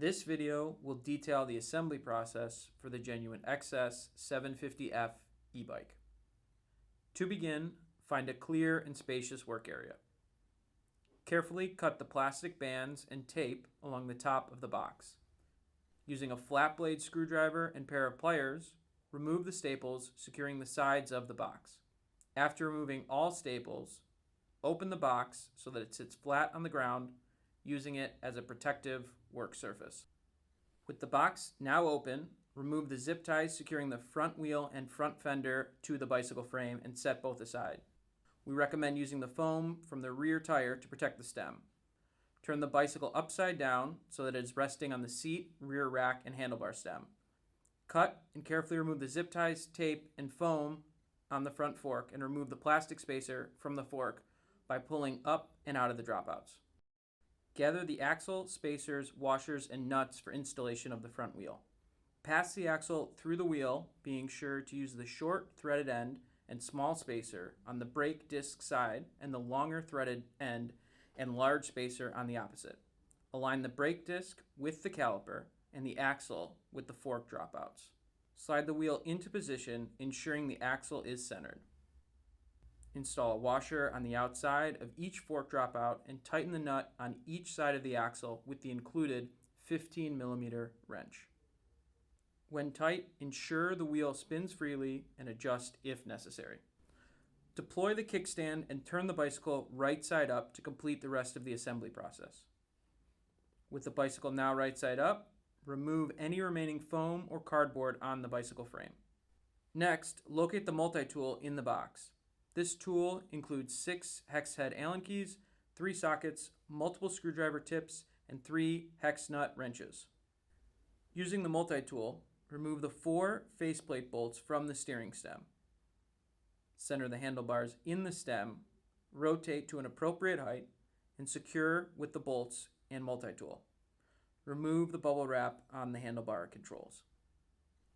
This video will detail the assembly process for the genuine XS750F e-bike. To begin, find a clear and spacious work area. Carefully cut the plastic bands and tape along the top of the box. Using a flat blade screwdriver and pair of pliers, remove the staples securing the sides of the box. After removing all staples, open the box so that it sits flat on the ground, using it as a protective work surface. With the box now open, remove the zip ties securing the front wheel and front fender to the bicycle frame and set both aside. We recommend using the foam from the rear tire to protect the stem. Turn the bicycle upside down so that it is resting on the seat, rear rack, and handlebar stem. Cut and carefully remove the zip ties, tape, and foam on the front fork and remove the plastic spacer from the fork by pulling up and out of the dropouts. Gather the axle, spacers, washers, and nuts for installation of the front wheel. Pass the axle through the wheel, being sure to use the short threaded end and small spacer on the brake disc side and the longer threaded end and large spacer on the opposite. Align the brake disc with the caliper and the axle with the fork dropouts. Slide the wheel into position, ensuring the axle is centered. Install a washer on the outside of each fork dropout and tighten the nut on each side of the axle with the included 15mm wrench. When tight, ensure the wheel spins freely and adjust if necessary. Deploy the kickstand and turn the bicycle right side up to complete the rest of the assembly process. With the bicycle now right side up, remove any remaining foam or cardboard on the bicycle frame. Next, locate the multi-tool in the box. This tool includes 6 hex head Allen keys, 3 sockets, multiple screwdriver tips, and 3 hex nut wrenches. Using the multi-tool, remove the 4 faceplate bolts from the steering stem. Center the handlebars in the stem, rotate to an appropriate height, and secure with the bolts and multi-tool. Remove the bubble wrap on the handlebar controls.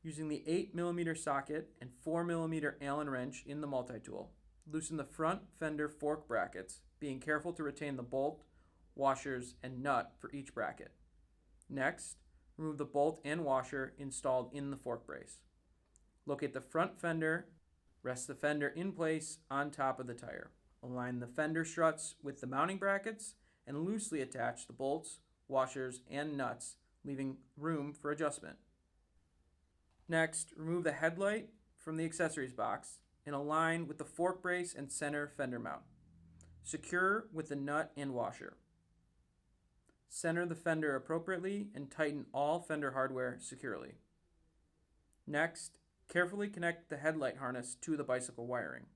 Using the 8mm socket and 4mm Allen wrench in the multi-tool, loosen the front fender fork brackets, being careful to retain the bolt, washers, and nut for each bracket. Next, remove the bolt and washer installed in the fork brace. Locate the front fender, rest the fender in place on top of the tire. Align the fender struts with the mounting brackets and loosely attach the bolts, washers, and nuts, leaving room for adjustment. Next, remove the headlight from the accessories box and align with the fork brace and center fender mount. Secure with the nut and washer. Center the fender appropriately and tighten all fender hardware securely. Next, carefully connect the headlight harness to the bicycle wiring.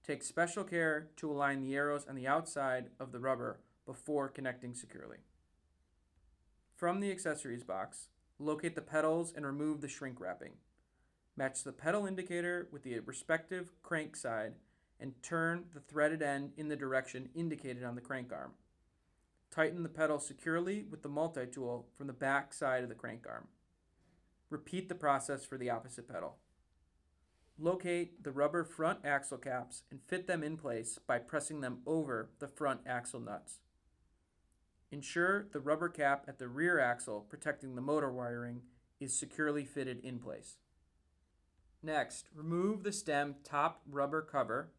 Take special care to align the arrows on the outside of the rubber before connecting securely. From the accessories box, locate the pedals and remove the shrink wrapping. Match the pedal indicator with the respective crank side and turn the threaded end in the direction indicated on the crank arm. Tighten the pedal securely with the multi-tool from the back side of the crank arm. Repeat the process for the opposite pedal. Locate the rubber front axle caps and fit them in place by pressing them over the front axle nuts. Ensure the rubber cap at the rear axle protecting the motor wiring is securely fitted in place. Next, remove the stem top rubber cover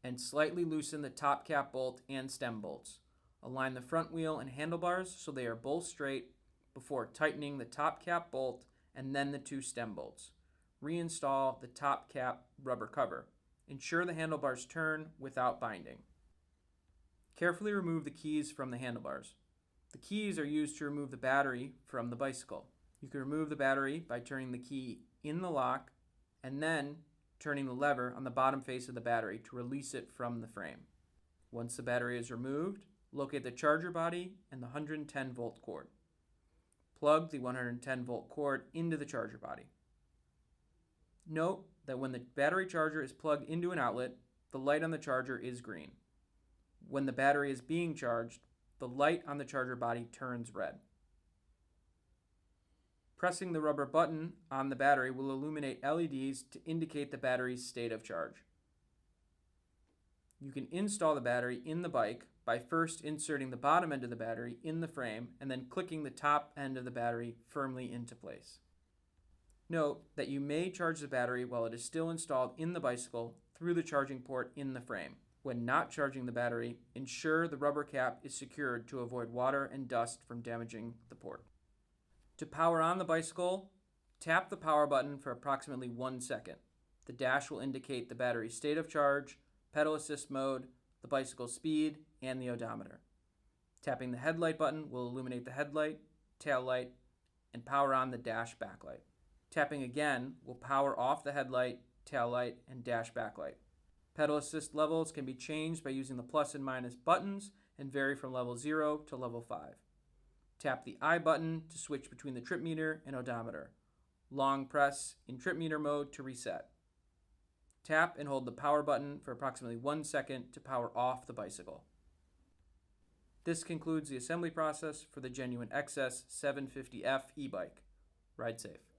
and slightly loosen the top cap bolt and stem bolts. Align the front wheel and handlebars so they are both straight before tightening the top cap bolt and then the 2 stem bolts. Reinstall the top cap rubber cover. Ensure the handlebars turn without binding. Carefully remove the keys from the handlebars. The keys are used to remove the battery from the bicycle. You can remove the battery by turning the key in the lock and then turning the lever on the bottom face of the battery to release it from the frame. Once the battery is removed, locate the charger body and the 110-volt cord. Plug the 110-volt cord into the charger body. Note that when the battery charger is plugged into an outlet, the light on the charger is green. When the battery is being charged, the light on the charger body turns red. Pressing the rubber button on the battery will illuminate LEDs to indicate the battery's state of charge. You can install the battery in the bike by first inserting the bottom end of the battery in the frame and then clicking the top end of the battery firmly into place. Note that you may charge the battery while it is still installed in the bicycle through the charging port in the frame. When not charging the battery, ensure the rubber cap is secured to avoid water and dust from damaging the port. To power on the bicycle, tap the power button for approximately 1 second. The dash will indicate the battery's state of charge, pedal assist mode, the bicycle speed, and the odometer. Tapping the headlight button will illuminate the headlight, tail light, and power on the dash backlight. Tapping again will power off the headlight, tail light, and dash backlight. Pedal assist levels can be changed by using the plus and minus buttons and vary from level 0 to level 5. Tap the I button to switch between the trip meter and odometer. Long press in trip meter mode to reset. Tap and hold the power button for approximately 1 second to power off the bicycle. This concludes the assembly process for the genuine XS750F e-bike. Ride safe.